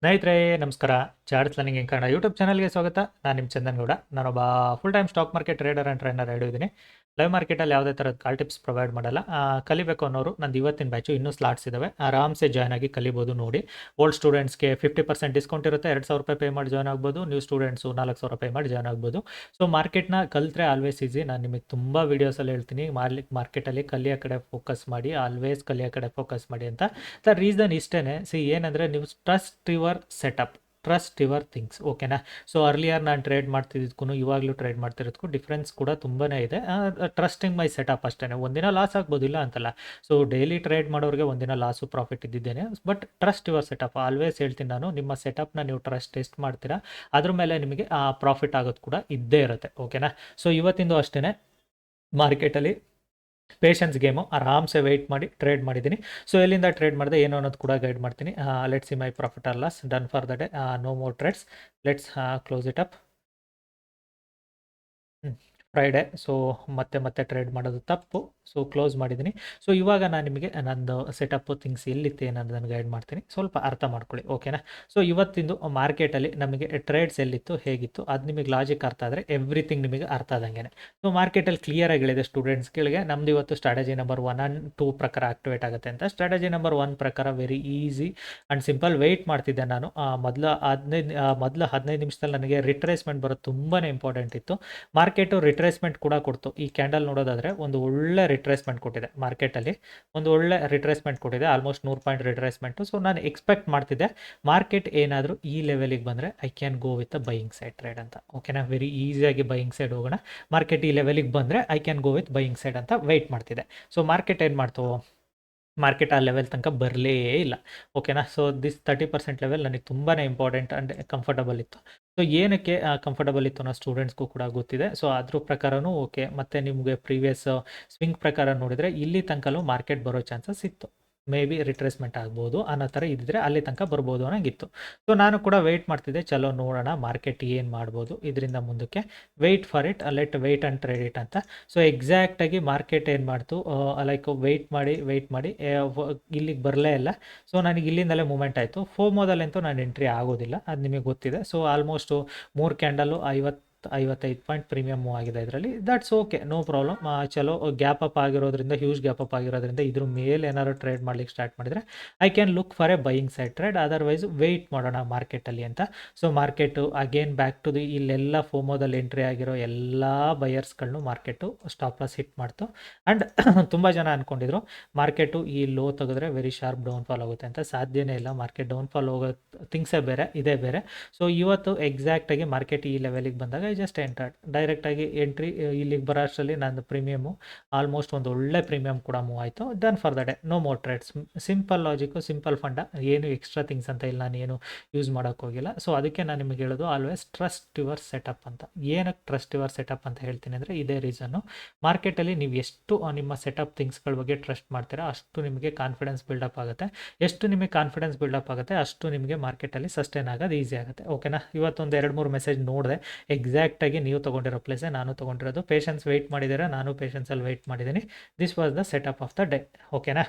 ಸ್ನೇಹಿತರೆ ನಮಸ್ಕಾರ. Charts learning in Kannada YouTube ಚಾನಲ್ಗೆ ಸ್ವಾಗತ. ನಾನು ನಿಮ್ಮ ಚಂದನ್ಗೌಡ. ನಾನೊಬ್ಬ full time stock market trader and trainer ಹೇಳಿದ್ದೀನಿ. ಲೈವ್ ಮಾರ್ಕೆಟಲ್ಲಿ ಯಾವುದೇ ಥರದ ಕಾಲ್ ಟಿಪ್ಸ್ ಪ್ರೊವೈಡ್ ಮಾಡಲ್ಲ. ಕಲಿಬೇಕು ಅನ್ನೋರು ನಂದು ಇವತ್ತಿನ ಬ್ಯಾಚು ಇನ್ನೂ ಸ್ಲಾಟ್ಸ್ ಇದ್ದಾವೆ, ಆರಾಮ್ಸೆ ಜಾಯ್ನ್ ಆಗಿ ಕಲಿಬೋದು. ನೋಡಿ, ಓಲ್ಡ್ ಸ್ಟೂಡೆಂಟ್ಸ್ಗೆ 50% ಡಿಸ್ಕೌಂಟ್ ಇರುತ್ತೆ. 2,000 ರೂಪಾಯಿ ಪೇ ಮಾಡಿ ಜಾಯ್ನ್ ಆಗ್ಬೋದು. ನ್ಯೂ ಸ್ಟೂಡೆಂಟ್ಸು 4,000 ಪೇ ಮಾಡಿ ಜಾಯ್ನ್ ಆಗ್ಬೋದು. ಸೊ ಮಾರ್ಕೆಟ್ನ ಕಲಿತ್ರೆ ಆಲ್ವೇಸ್ ಈಸಿ. ನಾನು ನಿಮಗೆ ತುಂಬ ವೀಡಿಯೋಸಲ್ಲಿ ಹೇಳ್ತೀನಿ, ಮಾರ್ಕೆಟಲ್ಲಿ ಕಲಿಯೋ ಕಡೆ ಫೋಕಸ್ ಮಾಡಿ, ಆಲ್ವೇಸ್ ಕಲಿಯೋ ಕಡೆ ಫೋಕಸ್ ಮಾಡಿ ಅಂತ. ದ ರೀಸನ್ ಇಷ್ಟೇ. ಏನಂದರೆ ನೀವು trust your setup, trust your things. ಓಕೆನಾ? ಸೊ ಅರ್ಲಿಯರ್ ನಾನು ಟ್ರೇಡ್ ಮಾಡ್ತಿದ್ದಕ್ಕೂ ಇವಾಗಲೂ ಟ್ರೇಡ್ ಮಾಡ್ತಿರೋದಕ್ಕೂ ಡಿಫ್ರೆನ್ಸ್ ಕೂಡ ತುಂಬಾ ಇದೆ. ಟ್ರಸ್ಟಿಂಗ್ ಮೈ ಸೆಟಪ್ ಅಷ್ಟೇ. ಒಂದಿನ ಲಾಸ್ ಆಗ್ಬೋದಿಲ್ಲ ಅಂತಲ್ಲ. ಸೊ ಡೈಲಿ ಟ್ರೇಡ್ ಮಾಡೋರಿಗೆ ಒಂದಿನ ಲಾಸು ಪ್ರಾಫಿಟ್ ಇದ್ದಿದ್ದೇನೆ. But trust your setup. Always ಹೇಳ್ತೀನಿ ನಾನು, ನಿಮ್ಮ ಸೆಟಪ್ನ ನೀವು ಟೆಸ್ಟ್ ಮಾಡ್ತೀರಾ, ಅದ್ರ ಮೇಲೆ ನಿಮಗೆ ಪ್ರಾಫಿಟ್ ಆಗೋದು ಕೂಡ ಇದ್ದೇ ಇರುತ್ತೆ. ಓಕೆನಾ? ಸೊ ಇವತ್ತಿಂದು ಅಷ್ಟೇ ಮಾರ್ಕೆಟಲ್ಲಿ ಪೇಷನ್ಸ್ ಗೇಮು. ಆರಾಮ್ಸೆ ವೆಯ್ಟ್ ಮಾಡಿ ಟ್ರೇಡ್ ಮಾಡಿದ್ದೀನಿ. ಸೊ ಎಲ್ಲಿಂದ ಟ್ರೇಡ್ ಮಾಡಿದೆ ಏನು ಅನ್ನೋದು ಕೂಡ ಗೈಡ್ ಮಾಡ್ತೀನಿ. Let's see my profit or loss. Done for the day. No more trades. Let's close it up. Friday. So ಮತ್ತೆ ಟ್ರೇಡ್ ಮಾಡೋದು ತಪ್ಪು. ಸೊ ಕ್ಲೋಸ್ ಮಾಡಿದ್ದೀನಿ. ಸೊ ಇವಾಗ ನಾನು ನಿಮಗೆ ನಂದು ಸೆಟಪ್ಪು ಥಿಂಗ್ಸ್ ಎಲ್ಲಿತ್ತು ಅನ್ನೋದನ್ನು ಗೈಡ್ ಮಾಡ್ತೀನಿ, ಸ್ವಲ್ಪ ಅರ್ಥ ಮಾಡ್ಕೊಳ್ಳಿ. ಓಕೆನಾ? ಸೊ ಇವತ್ತಿಂದು ಮಾರ್ಕೆಟಲ್ಲಿ ನಮಗೆ ಟ್ರೇಡ್ಸ್ ಎಲ್ಲಿತ್ತು, ಹೇಗಿತ್ತು, ಅದು ನಿಮಗೆ ಲಾಜಿಕ್ ಅರ್ಥ ಆದರೆ ಎವ್ರಿಥಿಂಗ್ ನಿಮಗೆ ಅರ್ಥ ಆದಂಗೆ. ಸೊ ಮಾರ್ಕೆಟಲ್ಲಿ ಕ್ಲಿಯರಾಗಿ ಹೇಳಿದೆ ಸ್ಟೂಡೆಂಟ್ಸ್ಗಳಿಗೆ, ನಮ್ದು ಇವತ್ತು ಸ್ಟ್ರಾಟಜಿ ನಂಬರ್ 1 ಆ್ಯಂಡ್ 2 ಪ್ರಕಾರ ಆಕ್ಟಿವೇಟ್ ಆಗುತ್ತೆ ಅಂತ. ಸ್ಟ್ರಾಟಜಿ ನಂಬರ್ 1 ಪ್ರಕಾರ very easy and simple. Wait ಮಾಡ್ತಿದ್ದೆ ನಾನು. ಮೊದಲ 15 ನಿಮಿಷದಲ್ಲಿ ನನಗೆ ರಿಟ್ರೇಸ್ಮೆಂಟ್ ಬರೋದು ತುಂಬಾ ಇಂಪಾರ್ಟೆಂಟ್ ಇತ್ತು. ಮಾರ್ಕೆಟು ರಿಟ್ರೇಸ್ಮೆಂಟ್ ಕೂಡ ಕೊಡ್ತು. ಈ ಕ್ಯಾಂಡಲ್ ನೋಡೋದಾದರೆ ಒಂದು ಒಳ್ಳೆ ರಿಟ್ರೇಸ್ಮೆಂಟ್ ಕೊಟ್ಟಿದೆ. ಮಾರ್ಕೆಟಲ್ಲಿ ಒಂದು ಒಳ್ಳೆ ರಿಟ್ರೇಸ್ಮೆಂಟ್ ಕೊಟ್ಟಿದೆ, ಆಲ್ಮೋಸ್ಟ್ 100 ಪಾಯಿಂಟ್ ರಿಟ್ರೇಸ್ಮೆಂಟು. ಸೊ ನಾನು ಎಕ್ಸ್ಪೆಕ್ಟ್ ಮಾಡ್ತಿದ್ದೆ ಮಾರ್ಕೆಟ್ ಏನಾದರೂ ಈ ಲೆವೆಲಿಗೆ ಬಂದರೆ I can go with a buying side trade ಅಂತ. ಓಕೆನಾ? ವೆರಿ ಈಸಿಯಾಗಿ ಬೈಯಿಂಗ್ ಸೈಡ್ ಹೋಗೋಣ. ಮಾರ್ಕೆಟ್ ಈ ಲೆವೆಲಿಗೆ ಬಂದರೆ I can go with buying side ಅಂತ ವೆಯ್ಟ್ ಮಾಡ್ತಿದ್ದೆ. ಸೊ ಮಾರ್ಕೆಟ್ ಏನು ಮಾಡ್ತು? ಮಾರ್ಕೆಟ್ ಆ ಲೆವೆಲ್ ತನಕ ಬರಲೇ ಇಲ್ಲ. ಓಕೆನಾ? ಸೊ ದಿಸ್ 30% ಲೆವೆಲ್ ನನಗೆ ತುಂಬಾ ಇಂಪಾರ್ಟೆಂಟ್ ಆ್ಯಂಡ್ ಕಂಫರ್ಟಬಲ್ ಇತ್ತು. ಸೊ ಏನಕ್ಕೆ ಕಂಫರ್ಟಬಲ್ ಇತ್ತು ಅನ್ನೋ ಸ್ಟೂಡೆಂಟ್ಸ್ಗೂ ಕೂಡ ಗೊತ್ತಿದೆ. ಸೊ ಅದ್ರ ಪ್ರಕಾರನೂ ಓಕೆ. ಮತ್ತು ನಿಮಗೆ ಪ್ರೀವಿಯಸ್ ಸ್ವಿಂಗ್ ಪ್ರಕಾರ ನೋಡಿದರೆ ಇಲ್ಲಿ ತನಕಲೂ ಮಾರ್ಕೆಟ್ ಬರೋ ಚಾನ್ಸಸ್ ಇತ್ತು. ಮೇ ಬಿ ರಿಟ್ರೇಸ್ಮೆಂಟ್ ಆಗ್ಬೋದು ಅನ್ನೋ ಥರ ಇದ್ದರೆ ಅಲ್ಲಿ ತನಕ ಬರ್ಬೋದು ಅನ್ನೋಂಗಿತ್ತು. ಸೊ ನಾನು ಕೂಡ ವೆಯ್ಟ್ ಮಾಡ್ತಿದ್ದೆ, ಚಲೋ ನೋಡೋಣ ಮಾರ್ಕೆಟ್ ಏನು ಮಾಡ್ಬೋದು ಇದರಿಂದ ಮುಂದಕ್ಕೆ. Wait for it, let wait and trade it ಅಂತ. ಸೊ ಎಕ್ಸಾಕ್ಟಾಗಿ ಮಾರ್ಕೆಟ್ ಏನು ಮಾಡ್ತು, ಲೈಕ್ ವೆಯ್ಟ್ ಮಾಡಿ ಇಲ್ಲಿಗೆ ಬರಲೇ ಇಲ್ಲ. ಸೊ ನನಗೆ ಇಲ್ಲಿಂದಲೇ ಮೂಮೆಂಟ್ ಆಯಿತು. ಫೋಮೋದಲ್ಲಂತೂ ನಾನು ಎಂಟ್ರಿ ಆಗೋದಿಲ್ಲ, ಅದು ನಿಮಗೆ ಗೊತ್ತಿದೆ. So almost 3 candle 55 point premium move ಆಗಿದೆ ಇದರಲ್ಲಿ. That's okay, no problem. ಚಲೋ ಗ್ಯಾಪ್ ಅಪ್ ಆಗಿರೋದ್ರಿಂದ, ಹ್ಯೂಜ್ ಗ್ಯಾಪ್ ಅಪ್ ಆಗಿರೋದ್ರಿಂದ ಇದ್ರ ಮೇಲೆ ಏನಾದ್ರು ಟ್ರೇಡ್ ಮಾಡ್ಲಿಕ್ಕೆ ಸ್ಟಾರ್ಟ್ ಮಾಡಿದರೆ I can look for a buying side trade. Otherwise wait ಮಾಡೋಣ ಮಾರ್ಕೆಟಲ್ಲಿ ಅಂತ. So market again back to ಇಲ್ಲೆಲ್ಲ ಫೋಮೋದಲ್ಲಿ ಎಂಟ್ರಿ ಆಗಿರೋ ಎಲ್ಲ ಬಯರ್ಸ್ಗಳನ್ನೂ ಮಾರ್ಕೆಟು ಸ್ಟಾಪ್ ಲಾಸ್ ಹಿಟ್ ಮಾಡ್ತು. ಆ್ಯಂಡ್ ತುಂಬ ಜನ ಅಂದ್ಕೊಂಡಿದ್ರು ಮಾರ್ಕೆಟು ಈ ಲೋ ತೆಗೆದ್ರೆ ವೆರಿ ಶಾರ್ಪ್ ಡೌನ್ಫಾಲ್ ಆಗುತ್ತೆ ಅಂತ. ಸಾಧ್ಯನೇ ಇಲ್ಲ. ಮಾರ್ಕೆಟ್ ಡೌನ್ಫಾಲ್ ಹೋಗೋ ಥಿಂಗ್ಸೇ ಬೇರೆ, ಇದೇ ಬೇರೆ. ಸೊ ಇವತ್ತು ಎಕ್ಸಾಕ್ಟಾಗಿ ಮಾರ್ಕೆಟ್ ಈ ಲೆವೆಲಿಗೆ ಬಂದಾಗ ಐ ಜಸ್ಟ್ ಎಂಟರ್ಡ್. ಡೈರೆಕ್ಟಾಗಿ ಎಂಟ್ರಿ ಇಲ್ಲಿಗೆ ಬರೋ ಅಷ್ಟರಲ್ಲಿ ನನ್ನ ಪ್ರೀಮಿಯಮು ಆಲ್ಮೋಸ್ಟ್ ಒಂದು ಒಳ್ಳೆ ಪ್ರೀಮಿಯಮ್ ಕೂಡ ಮೂವ್ ಆಯಿತು. Done for the day. No more trades. Simple logic, simple ಫಂಡ. ಏನು ಎಕ್ಸ್ಟ್ರಾ ಥಿಂಗ್ಸ್ ಅಂತ ಇಲ್ಲ, ನಾನು ಏನು ಯೂಸ್ ಮಾಡೋಕ್ಕೋಗಿಲ್ಲ. ಸೊ ಅದಕ್ಕೆ ನಾನು ನಿಮಗೆ ಹೇಳೋದು ಆಲ್ವೇಸ್ ಟ್ರಸ್ಟ್ ಯುವರ್ ಸೆಟಪ್ ಅಂತ. ಏನಕ್ಕೆ ಟ್ರಸ್ಟ್ ಯುವರ್ ಸೆಟಪ್ ಅಂತ ಹೇಳ್ತೀನಿ ಅಂದರೆ ಇದೇ ರೀಸನ್ನು. ಮಾರ್ಕೆಟಲ್ಲಿ ನೀವು ಎಷ್ಟು ನಿಮ್ಮ ಸೆಟಪ್ ಥಿಂಗ್ಸ್ಗಳ ಬಗ್ಗೆ ಟ್ರಸ್ಟ್ ಮಾಡ್ತೀರಾ ಅಷ್ಟು ನಿಮಗೆ ಕಾನ್ಫಿಡೆನ್ಸ್ ಬಿಲ್ಡಪ್ ಆಗುತ್ತೆ. ಎಷ್ಟು ನಿಮಗೆ ಕಾನ್ಫಿಡೆನ್ಸ್ ಬಿಲ್ಡಪ್ ಆಗುತ್ತೆ ಅಷ್ಟು ನಿಮಗೆ ಮಾರ್ಕೆಟಲ್ಲಿ ಸಸ್ಟೈನ್ ಆಗೋದು ಈಸಿ ಆಗುತ್ತೆ. ಓಕೆನಾ? ಇವತ್ತೊಂದು 2-3 ಮೆಸೇಜ್ ನೋಡಿದೆ. ಎಕ್ಸಾಕ್ಟಾಗಿ ನೀವು ತೊಗೊಂಡಿರೋ ಪ್ಲೇಸೇ ನಾನು ತೊಗೊಂಡಿರೋದು. ಪೇಷನ್ಸ್ ವೆಯ್ಟ್ ಮಾಡಿದ್ದೀರಾ, ನಾನು ಪೇಷನ್ಸಲ್ಲಿ ವೆಯ್ಟ್ ಮಾಡಿದ್ದೀನಿ. This was the setup of the day. ಓಕೆನಾ?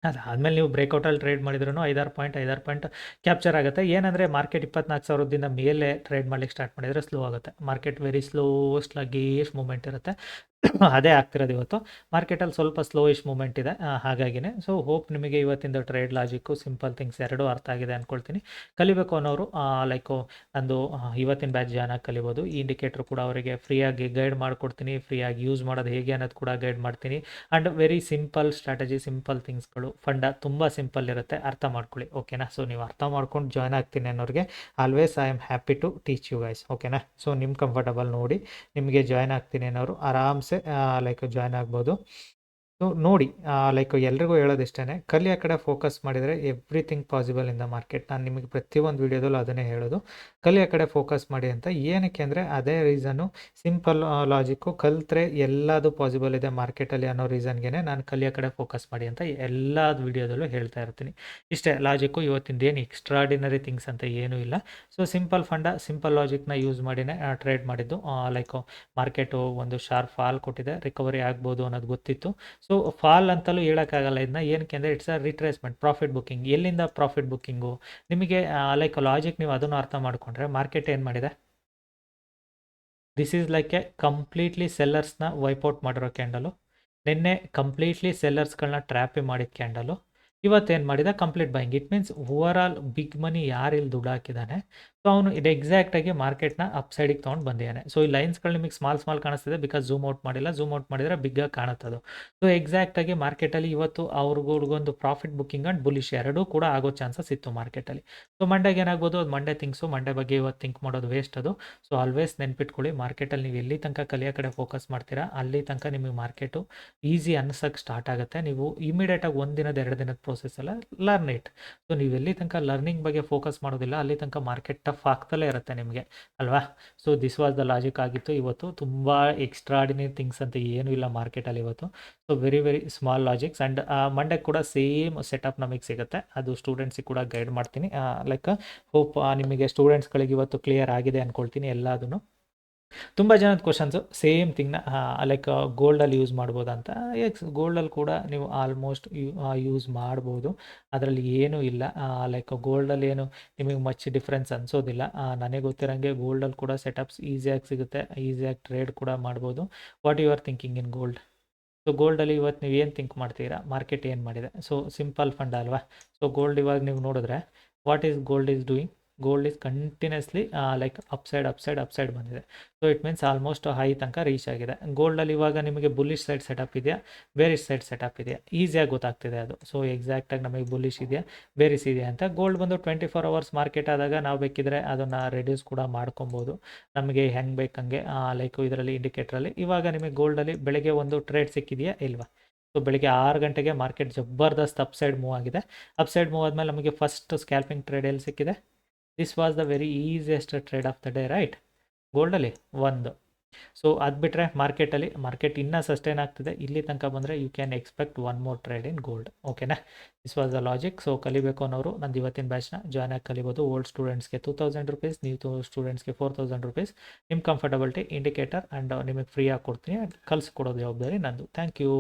ಅದಾದಮೇಲೆ ನೀವು ಬ್ರೇಕೌಟಲ್ಲಿ ಟ್ರೇಡ್ ಮಾಡಿದ್ರೂ 5-6 ಪಾಯಿಂಟ್ ಕ್ಯಾಪ್ಚರ್ ಆಗುತ್ತೆ. ಏನಂದರೆ ಮಾರ್ಕೆಟ್ 24,000ದಿಂದ ಮೇಲೆ ಟ್ರೇಡ್ ಮಾಡ್ಲಿಕ್ಕೆ ಸ್ಟಾರ್ಟ್ ಮಾಡಿದರೆ ಸ್ಲೋ ಆಗುತ್ತೆ. ಮಾರ್ಕೆಟ್ ವೆರಿ ಸ್ಲೋಗೇಶ್ ಮೂಮೆಂಟ್ ಇರುತ್ತೆ. ಅದೇ ಆಗ್ತಿರೋದು ಇವತ್ತು. ಮಾರ್ಕೆಟಲ್ಲಿ ಸ್ವಲ್ಪ ಸ್ಲೋಯಿಶ್ ಮೂಮೆಂಟ್ ಇದೆ, ಹಾಗಾಗಿನೇ. ಸೊ ಹೋಪ್ ನಿಮಗೆ ಇವತ್ತಿಂದ ಟ್ರೇಡ್ ಲಾಜಿಕ್ಕು, ಸಿಂಪಲ್ ಥಿಂಗ್ಸ್ ಎರಡೂ ಅರ್ಥ ಆಗಿದೆ ಅಂದ್ಕೊಳ್ತೀನಿ. ಕಲಿಬೇಕು ಅನ್ನೋರು ಲೈಕು ನಂದು ಇವತ್ತಿನ ಬ್ಯಾಚ್ ಜಾಯ್ನ್ ಆಗಿ ಕಲಿಬೋದು. ಈ ಇಂಡಿಕೇಟ್ರ್ ಕೂಡ ಅವರಿಗೆ ಫ್ರೀಯಾಗಿ ಗೈಡ್ ಮಾಡಿಕೊಡ್ತೀನಿ. ಫ್ರೀಯಾಗಿ ಯೂಸ್ ಮಾಡೋದು ಹೇಗೆ ಅನ್ನೋದು ಕೂಡ ಗೈಡ್ ಮಾಡ್ತೀನಿ. And very simple strategy, simple ಥಿಂಗ್ಸ್ಗಳು, ಫಂಡ ತುಂಬ ಸಿಂಪಲ್ ಇರುತ್ತೆ. ಅರ್ಥ ಮಾಡ್ಕೊಳ್ಳಿ. ಓಕೆನಾ? ಸೊ ನೀವು ಅರ್ಥ ಮಾಡ್ಕೊಂಡು ಜಾಯ್ನ್ ಆಗ್ತೀನಿ ಅನ್ನೋರಿಗೆ always I am happy to teach you guys. ಓಕೆನಾ? ಸೊ ನಿಮ್ಮ ಕಂಫರ್ಟಬಲ್ ನೋಡಿ ನಿಮಗೆ ಜಾಯ್ನ್ ಆಗ್ತೀನಿ ಅನ್ನೋರು ಆರಾಮ್ಸೆ ಲೈಕ್ ಜಾಯ್ನ್ ಆಗ್ಬೋದು. ಸೊ ನೋಡಿ, ಲೈಕ್ ಎಲ್ರಿಗೂ ಹೇಳೋದಿಷ್ಟೇ, ಕಲಿಯೋ ಕಡೆ ಫೋಕಸ್ ಮಾಡಿದರೆ everything possible in the market. ನಾನು ನಿಮಗೆ ಪ್ರತಿಯೊಂದು ವೀಡಿಯೋದಲ್ಲೂ ಅದನ್ನೇ ಹೇಳೋದು, ಕಲಿಯೋ ಕಡೆ ಫೋಕಸ್ ಮಾಡಿ ಅಂತ. ಏನಕ್ಕೆ ಅಂದರೆ ಅದೇ ರೀಸನ್ನು, ಸಿಂಪಲ್ ಲಾಜಿಕ್ಕು. ಕಲಿತ್ರೆ ಎಲ್ಲದು ಪಾಸಿಬಲ್ ಇದೆ ಮಾರ್ಕೆಟಲ್ಲಿ ಅನ್ನೋ ರೀಸನ್ಗೆ ನಾನು ಕಲಿಯೋ ಕಡೆ ಫೋಕಸ್ ಮಾಡಿ ಅಂತ ಎಲ್ಲ ವೀಡಿಯೋದಲ್ಲೂ ಹೇಳ್ತಾ ಇರ್ತೀನಿ. ಇಷ್ಟೇ ಲಾಜಿಕ್ಕು. ಇವತ್ತಿಂದ ಏನು ಎಕ್ಸ್ಟ್ರಾಡಿನರಿ ಥಿಂಗ್ಸ್ ಅಂತ ಏನೂ ಇಲ್ಲ. ಸೊ ಸಿಂಪಲ್ ಫಂಡ, ಸಿಂಪಲ್ ಲಾಜಿಕ್ನ ಯೂಸ್ ಮಾಡಿನೇ ಟ್ರೇಡ್ ಮಾಡಿದ್ದು. ಲೈಕ್ ಮಾರ್ಕೆಟು ಒಂದು ಶಾರ್ಪ್ ಫಾಲ್ ಕೊಟ್ಟಿದೆ, ರಿಕವರಿ ಆಗ್ಬೋದು ಅನ್ನೋದು ಗೊತ್ತಿತ್ತು. ಸೊ ಸೊ ಫಾಲ್ ಅಂತಲೂ ಹೇಳೋಕ್ಕಾಗಲ್ಲ ಇದನ್ನ, ಏನಕ್ಕೆ ಅಂದರೆ it's a retracement profit booking. ಎಲ್ಲಿಂದ ಪ್ರಾಫಿಟ್ ಬುಕ್ಕಿಂಗು ನಿಮಗೆ ಲೈಕ್ ಲಾಜಿಕ್ ನೀವು ಅದನ್ನು ಅರ್ಥ ಮಾಡಿಕೊಂಡ್ರೆ ಮಾರ್ಕೆಟ್ ಏನು ಮಾಡಿದೆ, this is like a completely ಸೆಲ್ಲರ್ಸ್ನ ವೈಪೌಟ್ ಮಾಡಿರೋ ಕ್ಯಾಂಡಲು. ನಿನ್ನೆ ಕಂಪ್ಲೀಟ್ಲಿ ಸೆಲ್ಲರ್ಸ್ಗಳನ್ನ ಟ್ರ್ಯಾಪೇ ಮಾಡಿದ ಕ್ಯಾಂಡಲು. ಇವತ್ತೇನು ಮಾಡಿದ complete buying. It means overall big money ಯಾರು ಇಲ್ಲಿ ದುಡ್ಡು ಹಾಕಿದ್ದಾನೆ, ಸೊ ಅವನು ಇದು ಎಕ್ಸಾಕ್ಟಾಗಿ ಮಾರ್ಕೆಟ್ನ ಅಪ್ ಸೈಡಿಗೆ ತೊಗೊಂಡು ಬಂದಿದ್ದಾನೆ. ಸೊ ಈ ಲೈನ್ಸ್ಗಳು ನಿಮಗೆ ಸ್ಮಾಲ್ ಕಾಣಿಸ್ತಿದೆ ಬಿಕಾಸ್ ಝೂಮ್ ಔಟ್ ಮಾಡಿಲ್ಲ, ಝೂಮ್ ಔಟ್ ಮಾಡಿದರೆ ಬಿಗ್ಗಾಗಿ ಕಾಣುತ್ತದು. ಸೊ ಎಕ್ಸಾಕ್ಟಾಗಿ ಮಾರ್ಕೆಟಲ್ಲಿ ಇವತ್ತು ಅವ್ರಿಗೊಂದು ಪ್ರಾಫಿಟ್ ಬುಕ್ಕಿಂಗ್ ಆ್ಯಂಡ್ ಬುಲಿಶ್ ಎರಡೂ ಕೂಡ ಆಗೋ ಚಾನ್ಸಸ್ ಇತ್ತು ಮಾರ್ಕೆಟಲ್ಲಿ. ಸೊ ಮಂಡೆಗೆ ಏನಾಗ್ಬೋದು, ಅದು ಮಂಡೆ ಥಿಂಗ್ಸು, ಮಂಡೆ ಬಗ್ಗೆ ಇವತ್ತು ಥಿಂಕ್ ಮಾಡೋದು ವೇಸ್ಟ್ ಅದು. ಸೊ ಆಲ್ವೇಸ್ ನೆನ್ಪಿಟ್ಕೊಳ್ಳಿ, ಮಾರ್ಕೆಟಲ್ಲಿ ನೀವು ಎಲ್ಲಿ ತನಕ ಕಲಿಯೋ ಕಡೆ ಫೋಕಸ್ ಮಾಡ್ತೀರಾ ಅಲ್ಲಿ ತನಕ ನಿಮಗೆ ಮಾರ್ಕೆಟು ಈಸಿ ಅನ್ಸೋಕ್ಕೆ ಸ್ಟಾರ್ಟ್ ಆಗುತ್ತೆ. ನೀವು ಇಮಿಡಿಯೇಟಾಗಿ ಒಂದಿನದ 2 ದಿನದ ಪ್ರೋಸೆಸ್ ಅಲ್ಲ, ಲರ್ನ್ ಇಟ್. ಸೊ ನೀವು ಎಲ್ಲಿ ತನಕ ಲರ್ನಿಂಗ್ ಬಗ್ಗೆ ಫೋಕಸ್ ಮಾಡೋದಿಲ್ಲ ಅಲ್ಲಿ ತನಕ ಮಾರ್ಕೆಟ್ ಟಫ್ ಆಗ್ತಲೇ ಇರುತ್ತೆ ನಿಮಗೆ, ಅಲ್ವಾ? So this was the logic ಆಗಿತ್ತು. ಇವತ್ತು ತುಂಬ ಎಕ್ಸ್ಟ್ರಾಡಿನರಿ ಥಿಂಗ್ಸ್ ಅಂತ ಏನೂ ಇಲ್ಲ ಮಾರ್ಕೆಟಲ್ಲಿ ಇವತ್ತು. So very small logics and Monday ಕೂಡ ಸೇಮ್ ಸೆಟಪ್ ನಮಗೆ ಸಿಗುತ್ತೆ. ಅದು ಸ್ಟೂಡೆಂಟ್ಸಿಗೆ ಕೂಡ ಗೈಡ್ ಮಾಡ್ತೀನಿ. ಲೈಕ್ ಹೋಪ್ ನಿಮಗೆ ಸ್ಟೂಡೆಂಟ್ಸ್ಗಳಿಗೆ ಇವತ್ತು ಕ್ಲಿಯರ್ ಆಗಿದೆ ಅಂದ್ಕೊಳ್ತೀನಿ ಎಲ್ಲದನ್ನು. ತುಂಬ ಜನದ ಕ್ವಶನ್ಸು ಸೇಮ್ ಥಿಂಗ್ನ ಲೈಕ್ ಗೋಲ್ಡಲ್ಲಿ ಯೂಸ್ ಮಾಡ್ಬೋದಂತ. ಎಕ್ಸ್ ಗೋಲ್ಡಲ್ಲಿ ಕೂಡ ನೀವು ಆಲ್ಮೋಸ್ಟ್ ಯೂಸ್ ಮಾಡ್ಬೋದು, ಅದರಲ್ಲಿ ಏನೂ ಇಲ್ಲ. ಲೈಕ್ ಗೋಲ್ಡಲ್ಲಿ ಏನು ನಿಮಗೆ ಮಚ್ ಡಿಫ್ರೆನ್ಸ್ ಅನಿಸೋದಿಲ್ಲ. ನನಗೆ ಗೊತ್ತಿರೋಂಗೆ ಗೋಲ್ಡಲ್ಲಿ ಕೂಡ ಸೆಟಪ್ಸ್ ಈಸಿಯಾಗಿ ಸಿಗುತ್ತೆ, ಈಸಿಯಾಗಿ ಟ್ರೇಡ್ ಕೂಡ ಮಾಡ್ಬೋದು. What you are thinking in gold? So ಗೋಲ್ಡಲ್ಲಿ ಇವತ್ತು ನೀವು ಏನು ಥಿಂಕ್ ಮಾಡ್ತೀರಾ, ಮಾರ್ಕೆಟ್ ಏನು ಮಾಡಿದೆ? ಸೊ ಸಿಂಪಲ್ ಫಂಡ್ ಅಲ್ವಾ? ಸೊ ಗೋಲ್ಡ್ ಇವಾಗ ನೀವು ನೋಡಿದ್ರೆ what is gold is doing? Gold is continuously like upside ಬಂದಿದೆ. So it means almost high ತನಕ ರೀಚ್ ಆಗಿದೆ. ಗೋಲ್ಡಲ್ಲಿ ಇವಾಗ ನಿಮಗೆ ಬುಲ್ಲಿಶ್ ಸೈಡ್ ಸೆಟಪ್ ಇದೆಯಾ, ಬೇರಿಶ್ ಸೈಡ್ ಸೆಟಪ್ ಇದೆಯಾ, ಈಸಿಯಾಗಿ ಗೊತ್ತಾಗ್ತಿದೆ ಅದು. ಸೊ ಎಕ್ಸಾಕ್ಟಾಗಿ ನಮಗೆ ಬುಲ್ಲಿಶ್ ಇದೆಯಾ ಬೇರಿಶ್ ಇದೆಯಾ ಅಂತ. ಗೋಲ್ಡ್ ಬಂದು 24 ಅವರ್ಸ್ ಮಾರ್ಕೆಟ್ ಆದಾಗ ನಾವು ಬೇಕಿದ್ರೆ ಅದನ್ನು ರೆಡ್ಯೂಸ್ ಕೂಡ ಮಾಡ್ಕೊಬೋದು ನಮಗೆ ಹೆಂಗೆ ಬೇಕಂಗೆ. ಲೈಕ್ ಇದರಲ್ಲಿ ಇಂಡಿಕೇಟ್ರಲ್ಲಿ ಇವಾಗ ನಿಮಗೆ ಗೋಲ್ಡಲ್ಲಿ ಬೆಳಗ್ಗೆ ಒಂದು ಟ್ರೇಡ್ ಸಿಕ್ಕಿದೆಯಾ ಇಲ್ವಾ? ಸೊ ಬೆಳಗ್ಗೆ 6 ಗಂಟೆಗೆ ಮಾರ್ಕೆಟ್ ಜಬರ್ದಸ್ತ್ ಅಪ್ಸೈಡ್ ಮೂವ್ ಆಗಿದೆ. ಅಪ್ಸೈಡ್ ಮೂವ್ ಆದಮೇಲೆ ನಮಗೆ ಫಸ್ಟ್ ಸ್ಕ್ಯಾಲ್ಪಿಂಗ್ ಟ್ರೇಡ್ ಎಲ್ಲಿ ಸಿಕ್ಕಿದೆ? This was the very easiest trade of the day, right? ಗೋಲ್ಡಲ್ಲಿ ಒಂದು. ಸೊ ಅದು ಬಿಟ್ಟರೆ ಮಾರ್ಕೆಟ್ ಇನ್ನೂ ಸಸ್ಟೈನ್ ಆಗ್ತಿದೆ. ಇಲ್ಲಿ ತನಕ ಬಂದರೆ you can expect one more trade in gold. ಓಕೆನಾ? This was the logic. So ಕಲಿಬೇಕು ಅನ್ನೋರು ನಂದು ಇವತ್ತಿನ ಬ್ಯಾಚ್ನ ಜಾಯ್ನ್ ಆಗಿ ಕಲಿಬೋದು. ಓಲ್ಡ್ ಸ್ಟೂಡೆಂಟ್ಸ್ಗೆ 2000 ರೂಪೀಸ್, ನ್ಯೂ ಸ್ಟೂಡೆಂಟ್ಸ್ಗೆ 4000 ರೂಪೀಸ್. ನಿಮ್ಮ ಕಂಫರ್ಟಬಿಲಿಟಿ ಇಂಡಿಕೇಟರ್ ಆ್ಯಂಡ್ ನಿಮಗೆ ಫ್ರೀಯಾಗಿ ಕೊಡ್ತೀನಿ, ಕಲಿಸ್ಕೊಡೋ ಜವಾಬ್ದಾರಿ ನಂದು. Thank you.